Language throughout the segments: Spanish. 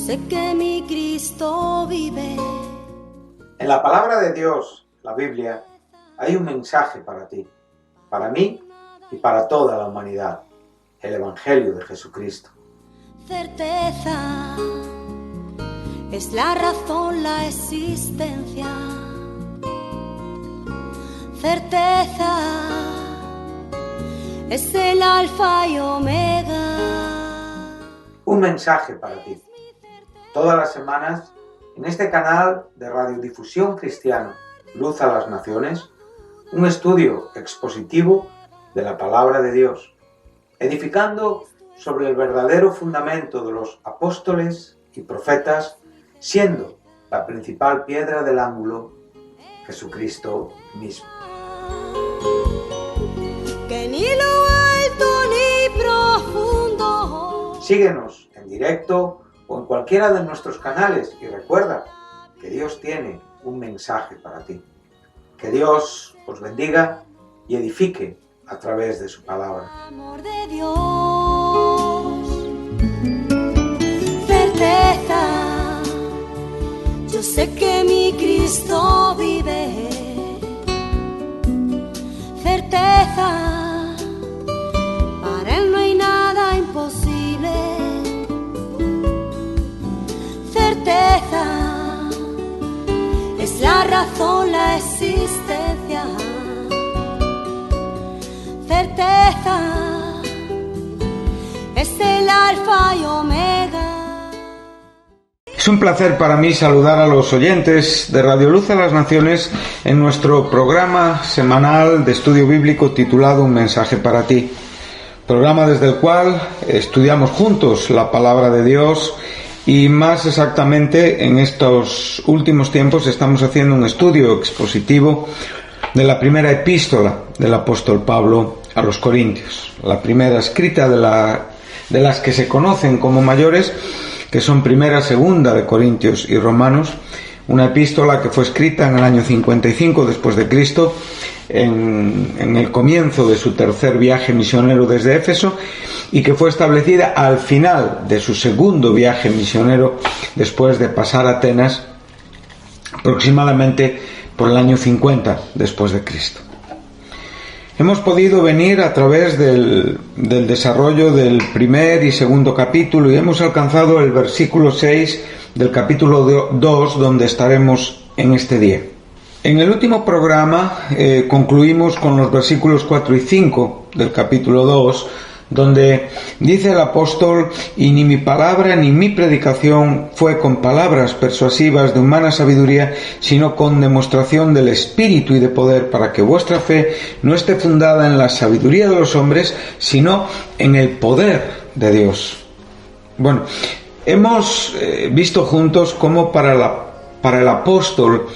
sé que mi Cristo vive. En la palabra de Dios, la Biblia, hay un mensaje para ti, para mí y para toda la humanidad, el Evangelio de Jesucristo. Certeza es la razón, la existencia. Certeza es el alfa y omega. Un mensaje para ti. Todas las semanas, en este canal de radiodifusión cristiana, Luz a las Naciones, un estudio expositivo de la palabra de Dios, edificando sobre el verdadero fundamento de los apóstoles y profetas, siendo la principal piedra del ángulo Jesucristo mismo. Que ni lo alto ni profundo. Síguenos en directo o en cualquiera de nuestros canales y recuerda que Dios tiene un mensaje para ti. Que Dios os bendiga y edifique a través de su palabra. Amor de Dios, certeza, yo sé que mi Cristo vive. Certeza, para Él no hay nada imposible. Certeza, es la razón, la existencia. Certeza, es el alfa y omega. Es un placer para mí saludar a los oyentes de Radio Luz a las Naciones en nuestro programa semanal de estudio bíblico titulado Un mensaje para ti. Programa desde el cual estudiamos juntos la palabra de Dios y más exactamente en estos últimos tiempos estamos haciendo un estudio expositivo de la primera epístola del apóstol Pablo a los Corintios, la primera escrita de las que se conocen como mayores, que son primera, segunda de Corintios y Romanos, una epístola que fue escrita en el año 55 después de Cristo, en el comienzo de su tercer viaje misionero desde Éfeso, y que fue establecida al final de su segundo viaje misionero después de pasar Atenas, aproximadamente por el año 50 después de Cristo. Hemos podido venir a través del desarrollo del primer y segundo capítulo y hemos alcanzado el versículo 6 del capítulo 2, donde estaremos en este día. En el último programa concluimos con los versículos 4 y 5 del capítulo 2, donde dice el apóstol: y ni mi palabra ni mi predicación fue con palabras persuasivas de humana sabiduría, sino con demostración del Espíritu y de poder, para que vuestra fe no esté fundada en la sabiduría de los hombres, sino en el poder de Dios. Bueno, hemos visto juntos cómo para el apóstol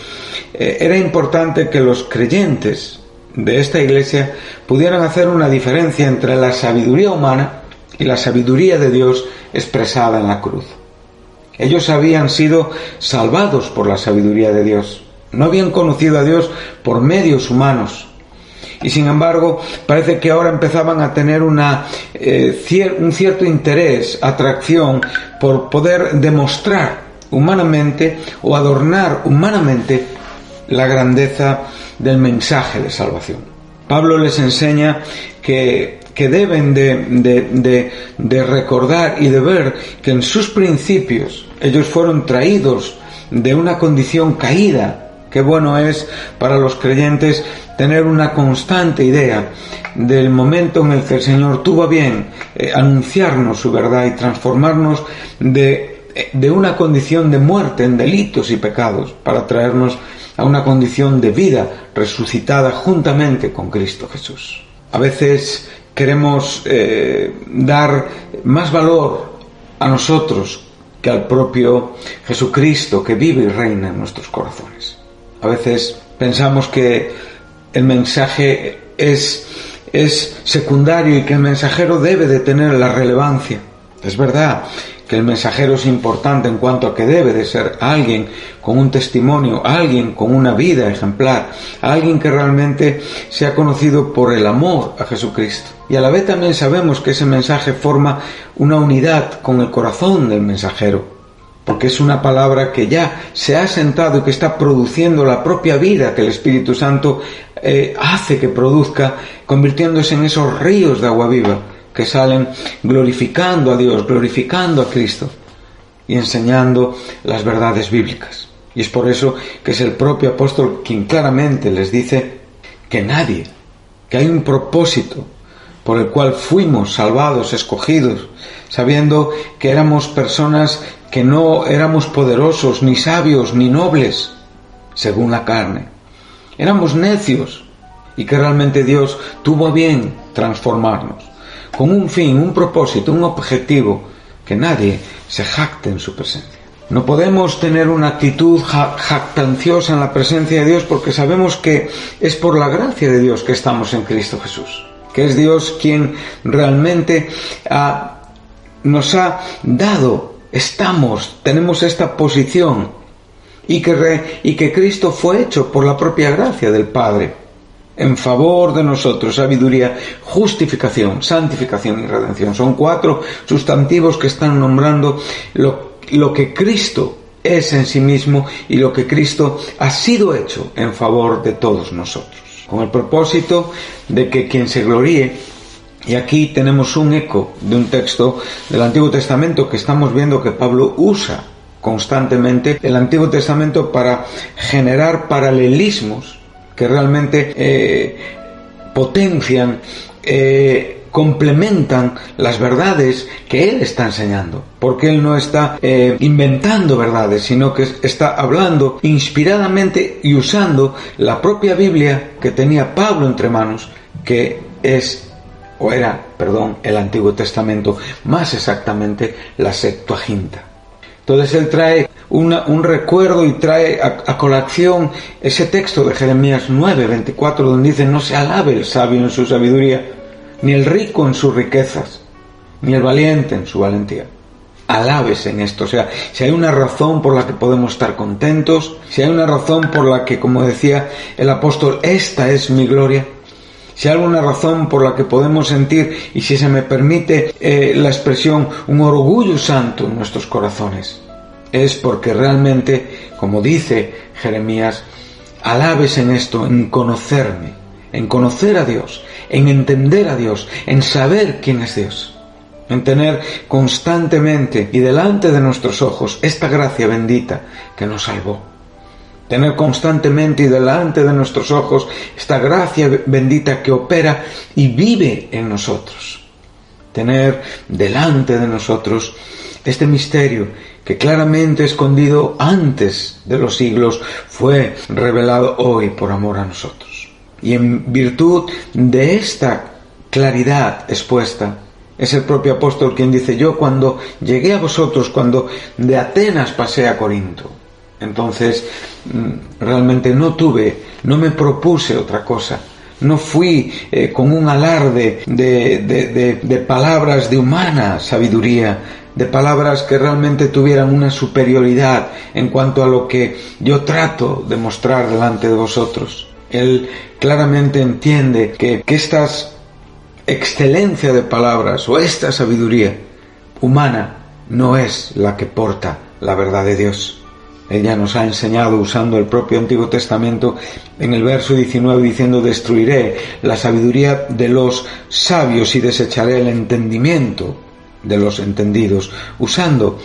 era importante que los creyentes de esta iglesia pudieran hacer una diferencia entre la sabiduría humana y la sabiduría de Dios expresada en la cruz. Ellos habían sido salvados por la sabiduría de Dios, no habían conocido a Dios por medios humanos, y sin embargo parece que ahora empezaban a tener un cierto interés, atracción por poder demostrar humanamente o adornar humanamente la grandeza del mensaje de salvación. Pablo les enseña que deben de recordar y de ver que en sus principios ellos fueron traídos de una condición caída. Qué bueno es para los creyentes tener una constante idea del momento en el que el Señor tuvo a bien anunciarnos su verdad y transformarnos de una condición de muerte en delitos y pecados para traernos a una condición de vida resucitada juntamente con Cristo Jesús. A veces queremos dar más valor a nosotros que al propio Jesucristo que vive y reina en nuestros corazones. A veces pensamos que el mensaje es secundario y que el mensajero debe de tener la relevancia. Es verdad que el mensajero es importante en cuanto a que debe de ser alguien con un testimonio, alguien con una vida ejemplar, alguien que realmente sea conocido por el amor a Jesucristo. Y a la vez también sabemos que ese mensaje forma una unidad con el corazón del mensajero. porque es una palabra que ya se ha sentado y que está produciendo la propia vida que el Espíritu Santo hace que produzca, convirtiéndose en esos ríos de agua viva que salen glorificando a Dios, glorificando a Cristo y enseñando las verdades bíblicas. Y es por eso que es el propio apóstol quien claramente les dice que hay un propósito por el cual fuimos salvados, escogidos, sabiendo que éramos personas que no éramos poderosos, ni sabios, ni nobles, según la carne. Éramos necios, y que realmente Dios tuvo a bien transformarnos, con un fin, un propósito, un objetivo, que nadie se jacte en su presencia. No podemos tener una actitud jactanciosa en la presencia de Dios, porque sabemos que es por la gracia de Dios que estamos en Cristo Jesús, que es Dios quien realmente nos ha dado, tenemos esta posición, y que Cristo fue hecho por la propia gracia del Padre, en favor de nosotros: sabiduría, justificación, santificación y redención. Son 4 sustantivos que están nombrando lo que Cristo es en sí mismo y lo que Cristo ha sido hecho en favor de todos nosotros, con el propósito de que quien se gloríe. Y aquí tenemos un eco de un texto del Antiguo Testamento que estamos viendo que Pablo usa constantemente el Antiguo Testamento para generar paralelismos que realmente potencian, complementan las verdades que él está enseñando, porque él no está inventando verdades, sino que está hablando inspiradamente y usando la propia Biblia que tenía Pablo entre manos, que era el Antiguo Testamento, más exactamente la Septuaginta. Entonces él trae un recuerdo y trae a colación ese texto de Jeremías 9:24, donde dice: no se alabe el sabio en su sabiduría, ni el rico en sus riquezas, ni el valiente en su valentía. Alabes en esto. O sea, si hay una razón por la que podemos estar contentos, si hay una razón por la que, como decía el apóstol, esta es mi gloria, si hay alguna razón por la que podemos sentir, y si se me permite la expresión, un orgullo santo en nuestros corazones, es porque realmente, como dice Jeremías, alabes en esto, en conocerme, en conocer a Dios, en entender a Dios, en saber quién es Dios, en tener constantemente y delante de nuestros ojos esta gracia bendita que nos salvó. Tener constantemente y delante de nuestros ojos esta gracia bendita que opera y vive en nosotros. Tener delante de nosotros este misterio que claramente escondido antes de los siglos fue revelado hoy por amor a nosotros. Y en virtud de esta claridad expuesta, es el propio apóstol quien dice: yo cuando llegué a vosotros, cuando de Atenas pasé a Corinto, entonces realmente no me propuse otra cosa, no fui con un alarde de palabras de humana sabiduría, de palabras que realmente tuvieran una superioridad en cuanto a lo que yo trato de mostrar delante de vosotros. Él claramente entiende que esta excelencia de palabras o esta sabiduría humana no es la que porta la verdad de Dios. Ella nos ha enseñado, usando el propio Antiguo Testamento, en el verso 19, diciendo: destruiré la sabiduría de los sabios y desecharé el entendimiento de los entendidos, usando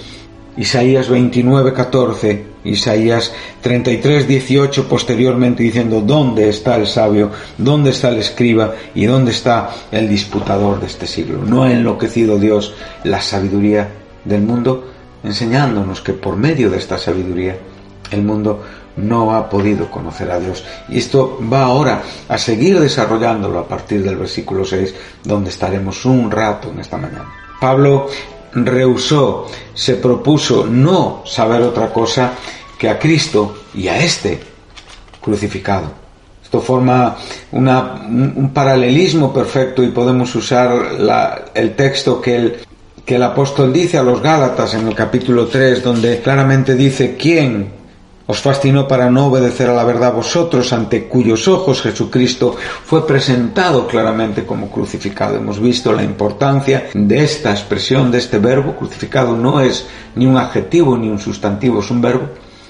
Isaías 29:14, Isaías 33:18 posteriormente, diciendo: ¿dónde está el sabio? ¿Dónde está el escriba? ¿Y dónde está el disputador de este siglo? ¿No ha enloquecido Dios la sabiduría del mundo? Enseñándonos que por medio de esta sabiduría el mundo no ha podido conocer a Dios. Y esto va ahora a seguir desarrollándolo a partir del versículo 6, donde estaremos un rato en esta mañana. Pablo rehusó, se propuso no saber otra cosa que a Cristo y a este crucificado. Esto forma un paralelismo perfecto, y podemos usar el texto que el apóstol dice a los Gálatas en el capítulo 3, donde claramente dice: ¿quién Os fascinó para no obedecer a la verdad vosotros, ante cuyos ojos Jesucristo fue presentado claramente como crucificado. Hemos visto la importancia de esta expresión, de este verbo. Crucificado no es ni un adjetivo ni un sustantivo, es un verbo.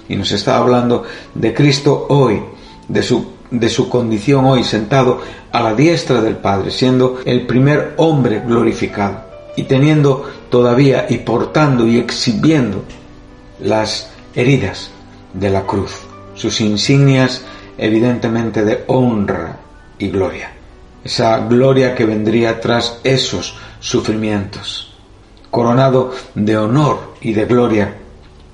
Y nos está hablando de Cristo hoy, de su condición hoy, sentado a la diestra del Padre, siendo el primer hombre glorificado y teniendo todavía y portando y exhibiendo las heridas de la cruz, sus insignias evidentemente de honra y gloria, esa gloria que vendría tras esos sufrimientos, coronado de honor y de gloria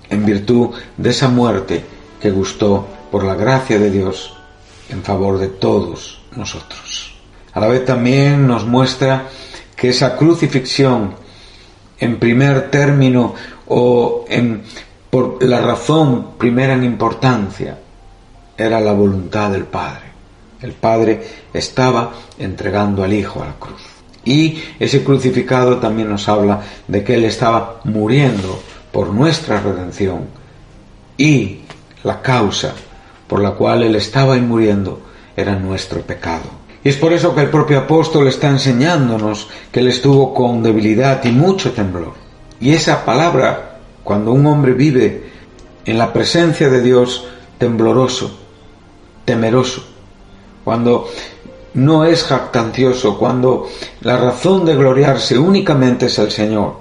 en virtud de esa muerte que gustó por la gracia de Dios en favor de todos nosotros. A la vez también nos muestra que esa crucifixión en primer término o por la razón primera en importancia era la voluntad del Padre. El Padre estaba entregando al Hijo a la cruz. Y ese crucificado también nos habla de que Él estaba muriendo por nuestra redención. Y la causa por la cual Él estaba muriendo era nuestro pecado. Y es por eso que el propio apóstol está enseñándonos que Él estuvo con debilidad y mucho temblor. Y esa palabra, cuando un hombre vive en la presencia de Dios, tembloroso, temeroso, cuando no es jactancioso, cuando la razón de gloriarse únicamente es el Señor,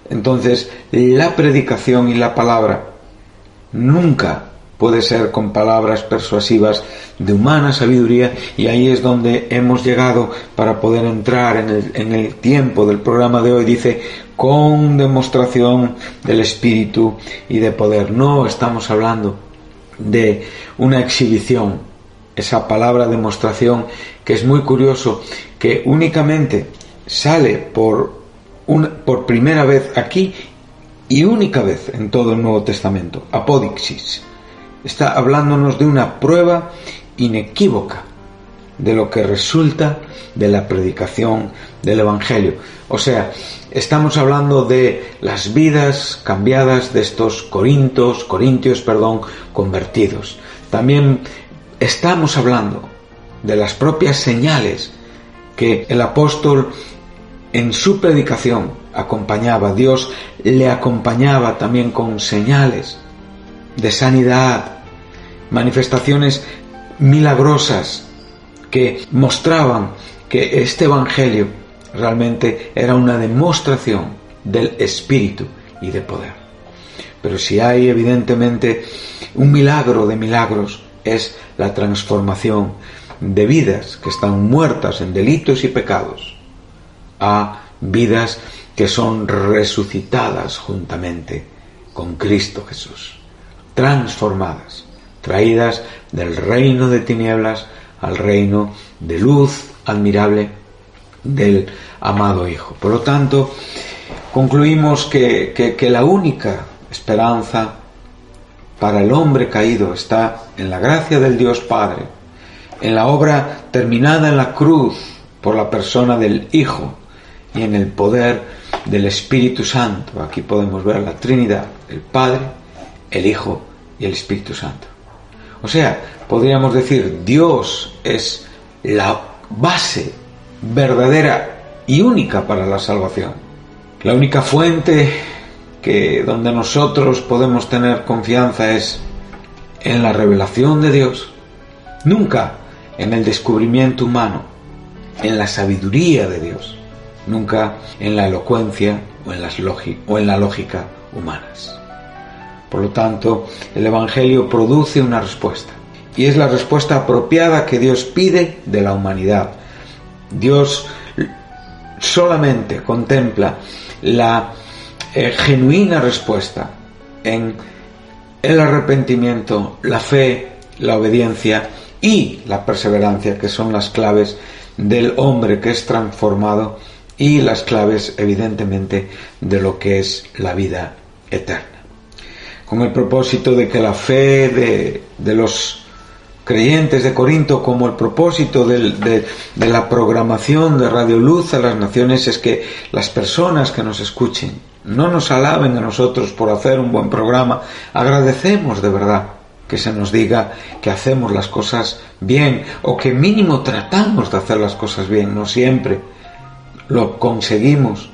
entonces la predicación y la palabra nunca puede ser con palabras persuasivas de humana sabiduría, y ahí es donde hemos llegado para poder entrar en el tiempo del programa de hoy. Dice, con demostración del Espíritu y de poder. No estamos hablando de una exhibición, esa palabra demostración, que es muy curioso, que únicamente sale por primera vez aquí y única vez en todo el Nuevo Testamento, apodixis. Está hablándonos de una prueba inequívoca de lo que resulta de la predicación del Evangelio. O sea, estamos hablando de las vidas cambiadas de estos corintios, convertidos. También estamos hablando de las propias señales que el apóstol en su predicación acompañaba. Dios le acompañaba también con señales de sanidad, manifestaciones milagrosas que mostraban que este Evangelio realmente era una demostración del Espíritu y de poder. Pero si hay evidentemente un milagro de milagros, es la transformación de vidas que están muertas en delitos y pecados a vidas que son resucitadas juntamente con Cristo Jesús, transformadas, traídas del reino de tinieblas al reino de luz admirable del amado Hijo. Por lo tanto, concluimos que la única esperanza para el hombre caído está en la gracia del Dios Padre, en la obra terminada en la cruz por la persona del Hijo y en el poder del Espíritu Santo. Aquí podemos ver la Trinidad, el Padre, el Hijo y el Espíritu Santo. O sea, podríamos decir, Dios es la base verdadera y única para la salvación. La única fuente donde nosotros podemos tener confianza es en la revelación de Dios, nunca en el descubrimiento humano, en la sabiduría de Dios, nunca en la elocuencia o en la lógica humanas. Por lo tanto, el Evangelio produce una respuesta, y es la respuesta apropiada que Dios pide de la humanidad. Dios solamente contempla la genuina respuesta en el arrepentimiento, la fe, la obediencia y la perseverancia, que son las claves del hombre que es transformado y las claves, evidentemente, de lo que es la vida eterna. Con el propósito de que la fe de los creyentes de Corinto, como el propósito de la programación de Radio Luz a las Naciones, es que las personas que nos escuchen no nos alaben a nosotros por hacer un buen programa. Agradecemos de verdad que se nos diga que hacemos las cosas bien, o que mínimo tratamos de hacer las cosas bien. No siempre lo conseguimos,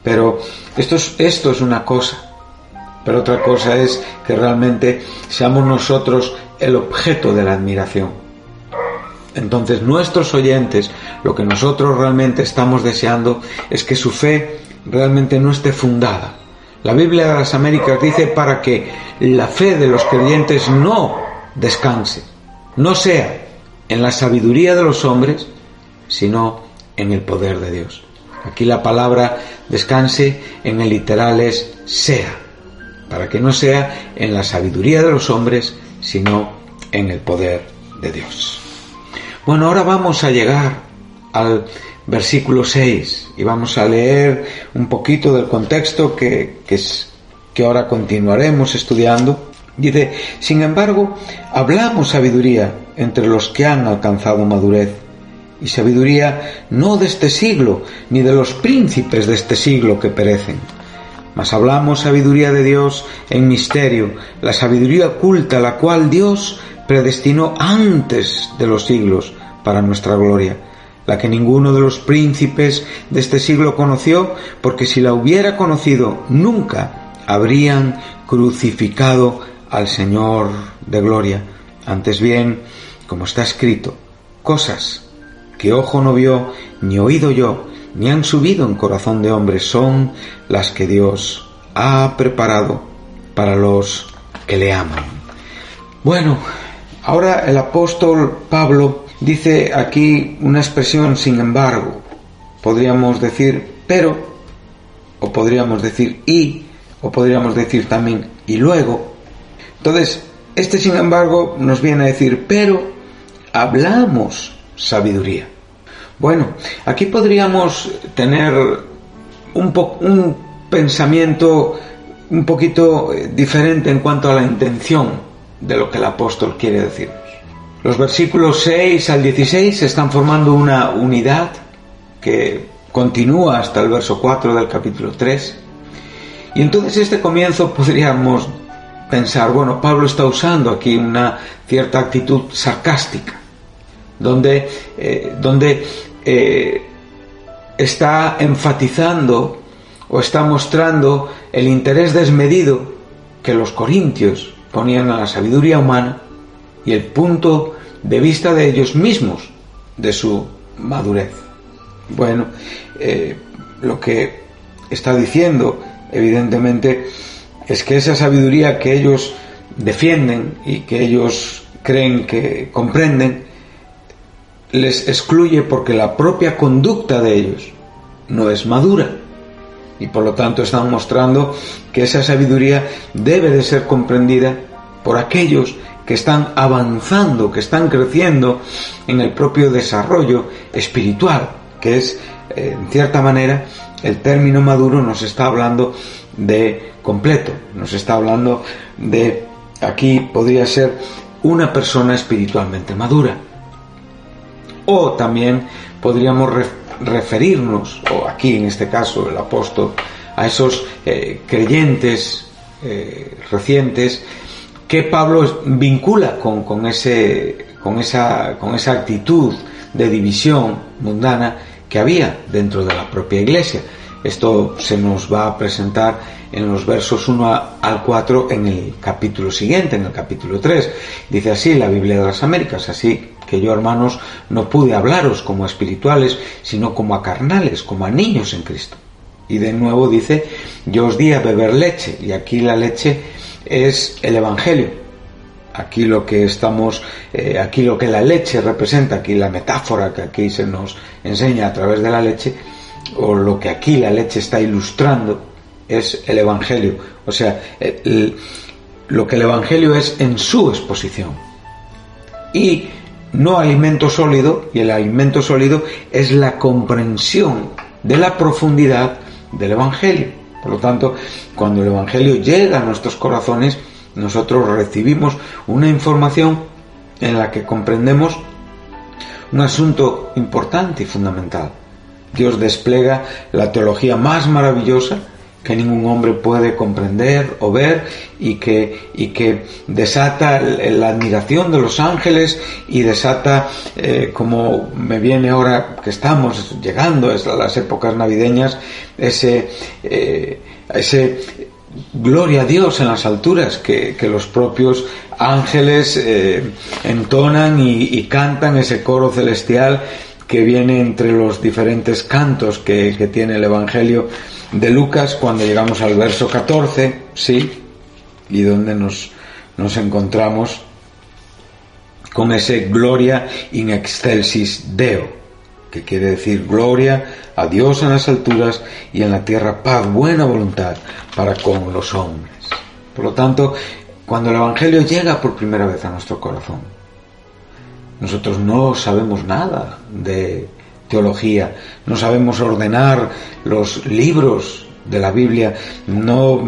pero esto es una cosa, pero otra cosa es que realmente seamos nosotros el objeto de la admiración. Entonces nuestros oyentes, lo que nosotros realmente estamos deseando es que su fe realmente no esté fundada. La Biblia de las Américas dice para que la fe de los creyentes no descanse, no sea en la sabiduría de los hombres, sino en el poder de Dios. Aquí la palabra descanse en el literal es sea, para que no sea en la sabiduría de los hombres, sino en el poder de Dios. Bueno, ahora vamos a llegar al versículo 6 y vamos a leer un poquito del contexto que ahora continuaremos estudiando. Dice: sin embargo, hablamos sabiduría entre los que han alcanzado madurez, y sabiduría no de este siglo, ni de los príncipes de este siglo que perecen. Mas hablamos sabiduría de Dios en misterio, la sabiduría oculta, la cual Dios predestinó antes de los siglos para nuestra gloria, la que ninguno de los príncipes de este siglo conoció, porque si la hubiera conocido, nunca habrían crucificado al Señor de gloria. Antes bien, como está escrito, cosas que ojo no vio, ni oído yo, ni han subido en corazón de hombre, son las que Dios ha preparado para los que le aman. Bueno, ahora el apóstol Pablo dice aquí una expresión sin embargo. Podríamos decir pero, o podríamos decir y, o podríamos decir también y luego. Entonces, este sin embargo nos viene a decir, pero hablamos sabiduría. Bueno, aquí podríamos tener un pensamiento un poquito diferente en cuanto a la intención de lo que el apóstol quiere decirnos. Los versículos 6 al 16 están formando una unidad que continúa hasta el verso 4 del capítulo 3. Y entonces este comienzo podríamos pensar, bueno, Pablo está usando aquí una cierta actitud sarcástica, donde está enfatizando o está mostrando el interés desmedido que los corintios ponían a la sabiduría humana y el punto de vista de ellos mismos de su madurez. Bueno, lo que está diciendo evidentemente es que esa sabiduría que ellos defienden y que ellos creen que comprenden les excluye porque la propia conducta de ellos no es madura, y por lo tanto están mostrando que esa sabiduría debe de ser comprendida por aquellos que están avanzando, que están creciendo en el propio desarrollo espiritual, que es, en cierta manera, el término maduro nos está hablando de completo, nos está hablando de, aquí podría ser una persona espiritualmente madura. O también podríamos referirnos, o aquí en este caso el apóstol, a esos creyentes recientes que Pablo vincula con esa actitud de división mundana que había dentro de la propia iglesia. Esto se nos va a presentar en los versos 1 al 4 en el capítulo siguiente, en el capítulo 3. Dice así la Biblia de las Américas: así que yo, hermanos, no pude hablaros como a espirituales, sino como a carnales, como a niños en Cristo. Y de nuevo dice: yo os di a beber leche, y aquí la leche es el Evangelio. Aquí lo que la leche representa, aquí la metáfora que aquí se nos enseña a través de la leche, o lo que aquí la leche está ilustrando, es el Evangelio. O sea, lo que el Evangelio es en su exposición. Y no alimento sólido, y el alimento sólido es la comprensión de la profundidad del Evangelio. Por lo tanto, cuando el Evangelio llega a nuestros corazones, nosotros recibimos una información en la que comprendemos un asunto importante y fundamental. Dios despliega la teología más maravillosa que ningún hombre puede comprender o ver, y que desata la admiración de los ángeles, y desata, como me viene ahora que estamos llegando a las épocas navideñas, ese gloria a Dios en las alturas que los propios ángeles entonan y cantan, ese coro celestial que viene entre los diferentes cantos que tiene el Evangelio de Lucas, cuando llegamos al verso 14, sí, y donde nos encontramos con ese gloria in excelsis Deo, que quiere decir gloria a Dios en las alturas y en la tierra paz, buena voluntad para con los hombres. Por lo tanto, cuando el Evangelio llega por primera vez a nuestro corazón, nosotros no sabemos nada de teología, no sabemos ordenar los libros de la Biblia, no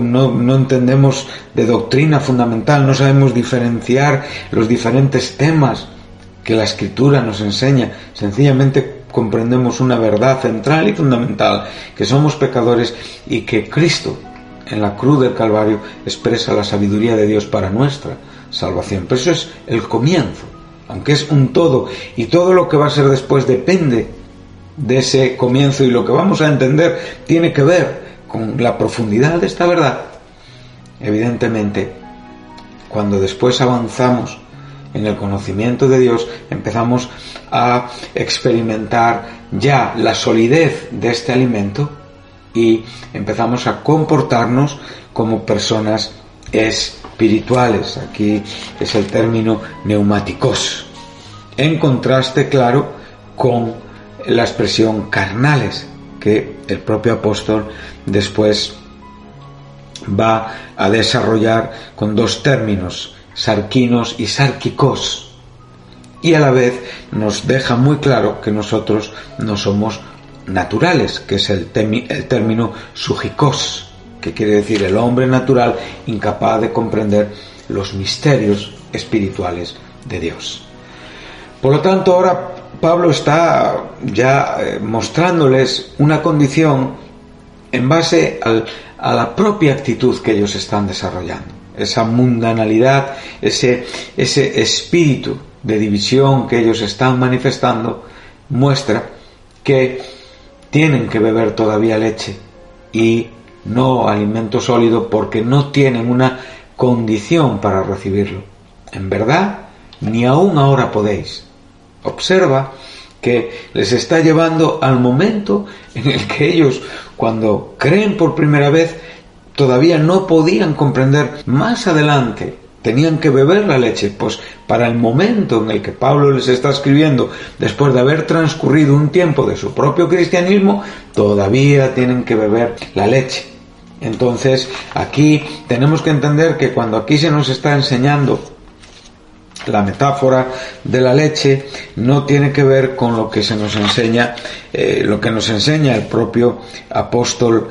entendemos de doctrina fundamental, no sabemos diferenciar los diferentes temas que la Escritura nos enseña. Sencillamente comprendemos una verdad central y fundamental, que somos pecadores y que Cristo en la cruz del Calvario expresa la sabiduría de Dios para nuestra salvación. Pero eso es el comienzo, aunque es un todo, y todo lo que va a ser después depende de ese comienzo, y lo que vamos a entender tiene que ver con la profundidad de esta verdad. Evidentemente, cuando después avanzamos en el conocimiento de Dios, empezamos a experimentar ya la solidez de este alimento y empezamos a comportarnos como personas espirituales. Aquí es el término neumáticos, en contraste claro con la expresión carnales, que el propio apóstol después va a desarrollar con dos términos, sarquinos y sárquicos, y a la vez nos deja muy claro que nosotros no somos naturales, que es el término súgicos, que quiere decir el hombre natural incapaz de comprender los misterios espirituales de Dios. Por lo tanto, ahora Pablo está ya mostrándoles una condición en base a la propia actitud que ellos están desarrollando. Esa mundanalidad, ese espíritu de división que ellos están manifestando, muestra que tienen que beber todavía leche y no alimento sólido, porque no tienen una condición para recibirlo. En verdad, ni aún ahora podéis. Observa que les está llevando al momento en el que ellos, cuando creen por primera vez, todavía no podían comprender. Más adelante tenían que beber la leche, pues para el momento en el que Pablo les está escribiendo, después de haber transcurrido un tiempo de su propio cristianismo, todavía tienen que beber la leche. Entonces, aquí tenemos que entender que cuando aquí se nos está enseñando la metáfora de la leche, no tiene que ver con lo que se nos enseña, lo que nos enseña el propio apóstol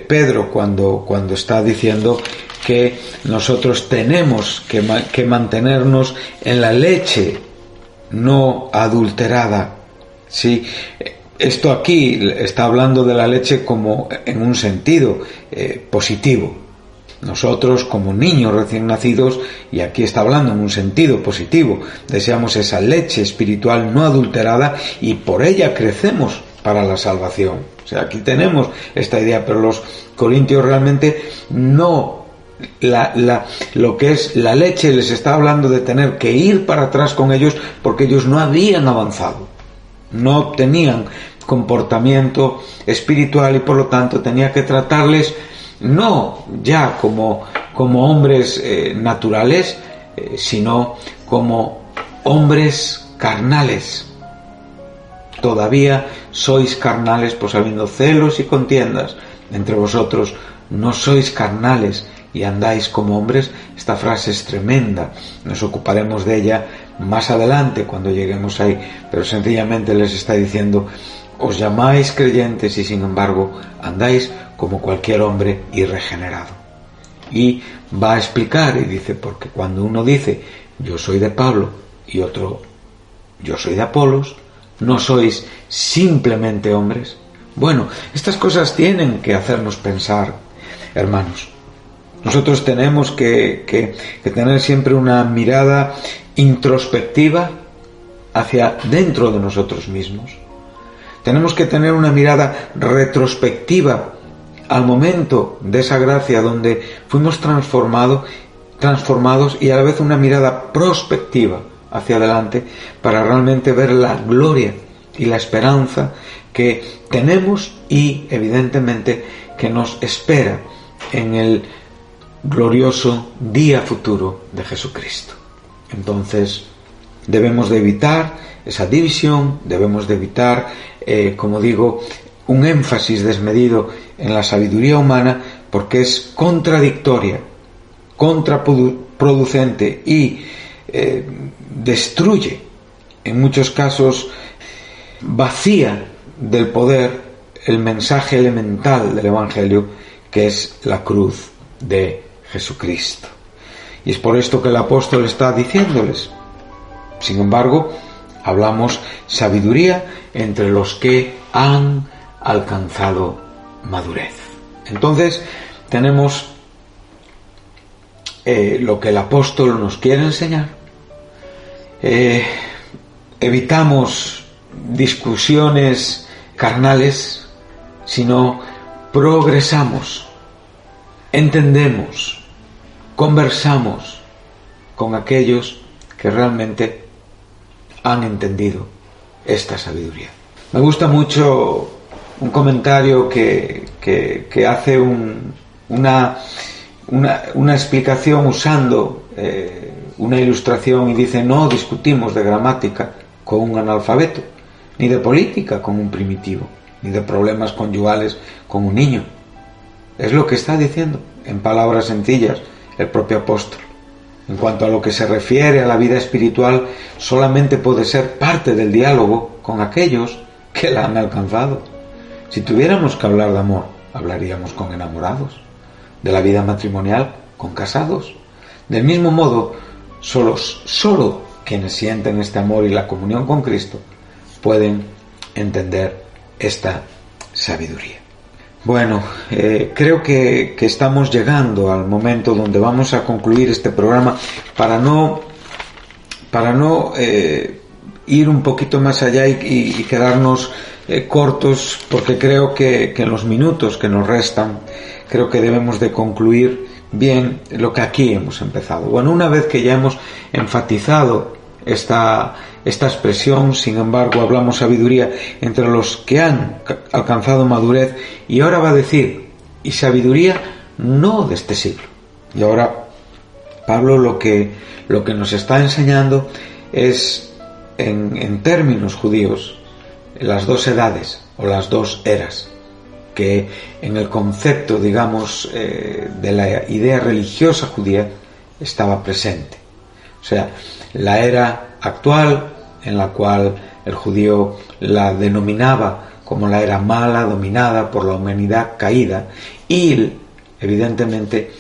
Pedro cuando está diciendo que nosotros tenemos que mantenernos en la leche no adulterada. ¿Sí? Esto aquí está hablando de la leche como en un sentido positivo. Nosotros, como niños recién nacidos, y aquí está hablando en un sentido positivo, deseamos esa leche espiritual no adulterada y por ella crecemos para la salvación. O sea, aquí tenemos esta idea, pero los corintios realmente no, lo que es la leche les está hablando de tener que ir para atrás con ellos, porque ellos no habían avanzado, no tenían comportamiento espiritual, y por lo tanto tenía que tratarles no ya como hombres naturales, sino como hombres carnales. Todavía sois carnales, pues habiendo celos y contiendas entre vosotros, no sois carnales y andáis como hombres. Esta frase es tremenda, nos ocuparemos de ella más adelante cuando lleguemos ahí, pero sencillamente les está diciendo: os llamáis creyentes y sin embargo andáis como cualquier hombre irregenerado. Y va a explicar y dice, porque cuando uno dice yo soy de Pablo y otro yo soy de Apolos, ¿no sois simplemente hombres? Bueno, estas cosas tienen que hacernos pensar hermanos. Nosotros tenemos que tener siempre una mirada introspectiva hacia dentro de nosotros mismos. Tenemos que tener una mirada retrospectiva al momento de esa gracia donde fuimos transformados y a la vez una mirada prospectiva hacia adelante para realmente ver la gloria y la esperanza que tenemos y evidentemente que nos espera en el glorioso día futuro de Jesucristo. Entonces debemos de evitar esa división, debemos de evitar, como digo, un énfasis desmedido en la sabiduría humana, porque es contradictoria, contraproducente y destruye, en muchos casos vacía del poder el mensaje elemental del Evangelio, que es la cruz de Jesucristo. Y es por esto que el apóstol está diciéndoles: sin embargo, hablamos sabiduría entre los que han alcanzado madurez. Entonces tenemos lo que el apóstol nos quiere enseñar. Evitamos discusiones carnales, sino progresamos, entendemos, conversamos con aquellos que realmente han entendido esta sabiduría. Me gusta mucho un comentario que hace una explicación usando una ilustración y dice: no discutimos de gramática con un analfabeto, ni de política con un primitivo, ni de problemas conyugales con un niño. Es lo que está diciendo en palabras sencillas el propio apóstol. En cuanto a lo que se refiere a la vida espiritual, solamente puede ser parte del diálogo con aquellos que la han alcanzado. Si tuviéramos que hablar de amor, hablaríamos con enamorados. De la vida matrimonial, con casados. Del mismo modo, solo quienes sienten este amor y la comunión con Cristo pueden entender esta sabiduría. Bueno, creo que estamos llegando al momento donde vamos a concluir este programa para no ir un poquito más allá y quedarnos cortos, porque creo que en los minutos que nos restan creo que debemos de concluir bien lo que aquí hemos empezado. Bueno, una vez que ya hemos enfatizado esta expresión, sin embargo, hablamos sabiduría entre los que han alcanzado madurez, y ahora va a decir, y sabiduría no de este siglo. Y ahora Pablo lo que nos está enseñando es, en términos judíos, las dos edades o las dos eras, que en el concepto, digamos, de la idea religiosa judía estaba presente. O sea, la era actual, en la cual el judío la denominaba como la era mala, dominada por la humanidad caída, y evidentemente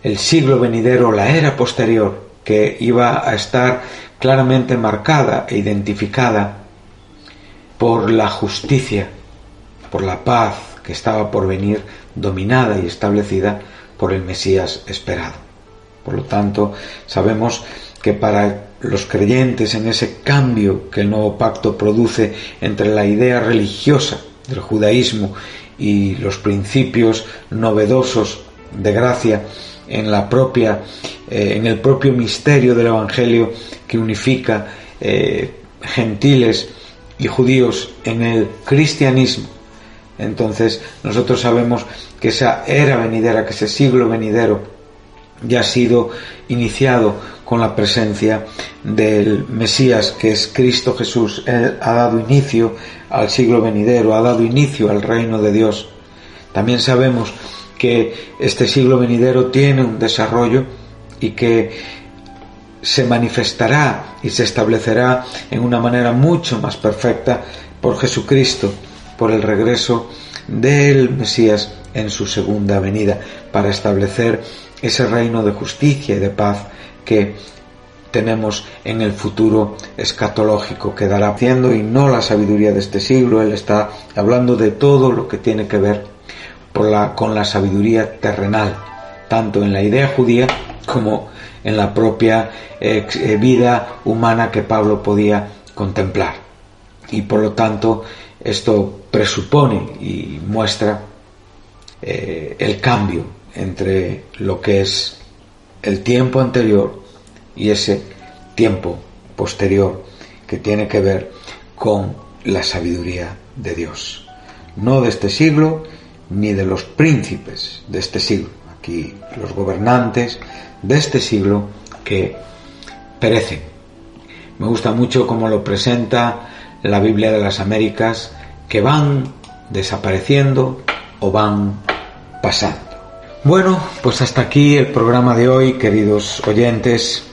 el siglo venidero, la era posterior, que iba a estar claramente marcada e identificada por la justicia, por la paz que estaba por venir, dominada y establecida por el Mesías esperado. Por lo tanto, sabemos que para los creyentes en ese cambio que el nuevo pacto produce entre la idea religiosa del judaísmo y los principios novedosos de gracia en el propio misterio del Evangelio que unifica gentiles y judíos en el cristianismo, entonces nosotros sabemos que esa era venidera, que ese siglo venidero ya ha sido iniciado con la presencia del Mesías, que es Cristo Jesús. Él ha dado inicio al siglo venidero, ha dado inicio al reino de Dios. También sabemos que este siglo venidero tiene un desarrollo y que se manifestará y se establecerá en una manera mucho más perfecta por Jesucristo, por el regreso del Mesías en su segunda venida, para establecer ese reino de justicia y de paz que tenemos en el futuro escatológico que dará haciendo, y no la sabiduría de este siglo. Él está hablando de todo lo que tiene que ver con la sabiduría terrenal, tanto en la idea judía como en la propia vida humana que Pablo podía contemplar. Y por lo tanto esto presupone y muestra el cambio entre lo que es el tiempo anterior y ese tiempo posterior que tiene que ver con la sabiduría de Dios, no de este siglo ni de los príncipes de este siglo, aquí los gobernantes de este siglo que perecen. Me gusta mucho cómo lo presenta la Biblia de las Américas, que van desapareciendo o van pasando. Bueno, pues hasta aquí el programa de hoy, queridos oyentes.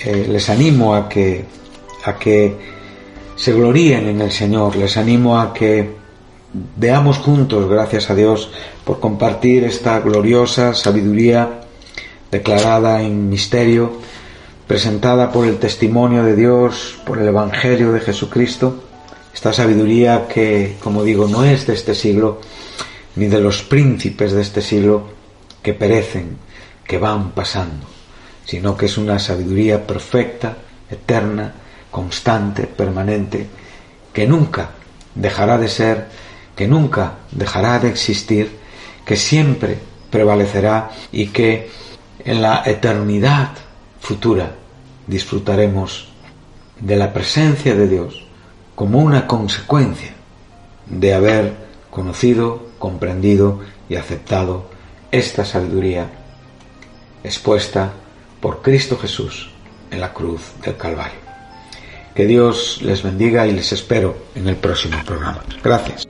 Les animo a que se gloríen en el Señor, les animo a que veamos juntos, gracias a Dios, por compartir esta gloriosa sabiduría declarada en misterio, presentada por el testimonio de Dios, por el Evangelio de Jesucristo, esta sabiduría que, como digo, no es de este siglo, ni de los príncipes de este siglo que perecen, que van pasando, sino que es una sabiduría perfecta, eterna, constante, permanente, que nunca dejará de ser, que nunca dejará de existir, que siempre prevalecerá y que en la eternidad futura disfrutaremos de la presencia de Dios como una consecuencia de haber conocido, comprendido y aceptado esta sabiduría expuesta por Cristo Jesús en la cruz del Calvario. Que Dios les bendiga y les espero en el próximo programa. Gracias.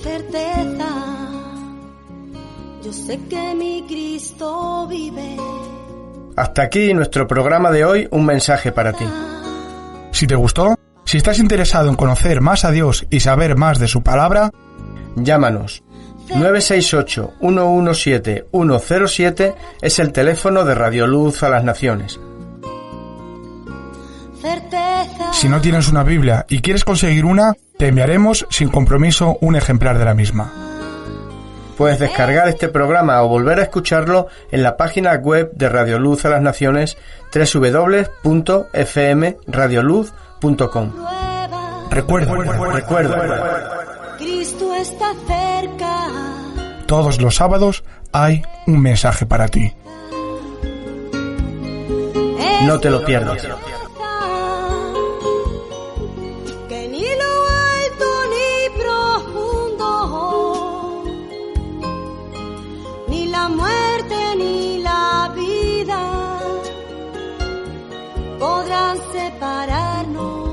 Certeza, yo sé que mi Cristo vive. Hasta aquí nuestro programa de hoy, un mensaje para ti. Si te gustó, si estás interesado en conocer más a Dios y saber más de su palabra, llámanos. 968-117-107 es el teléfono de Radio Luz a las Naciones. Si no tienes una Biblia y quieres conseguir una, te enviaremos sin compromiso un ejemplar de la misma. Puedes descargar este programa o volver a escucharlo en la página web de Radio Luz a las Naciones, www.fmradioluz.com. Recuerda, Cristo está cerca. Todos los sábados hay un mensaje para ti. No te lo pierdas. Que ni lo alto ni profundo, ni la muerte ni la vida podrán separarnos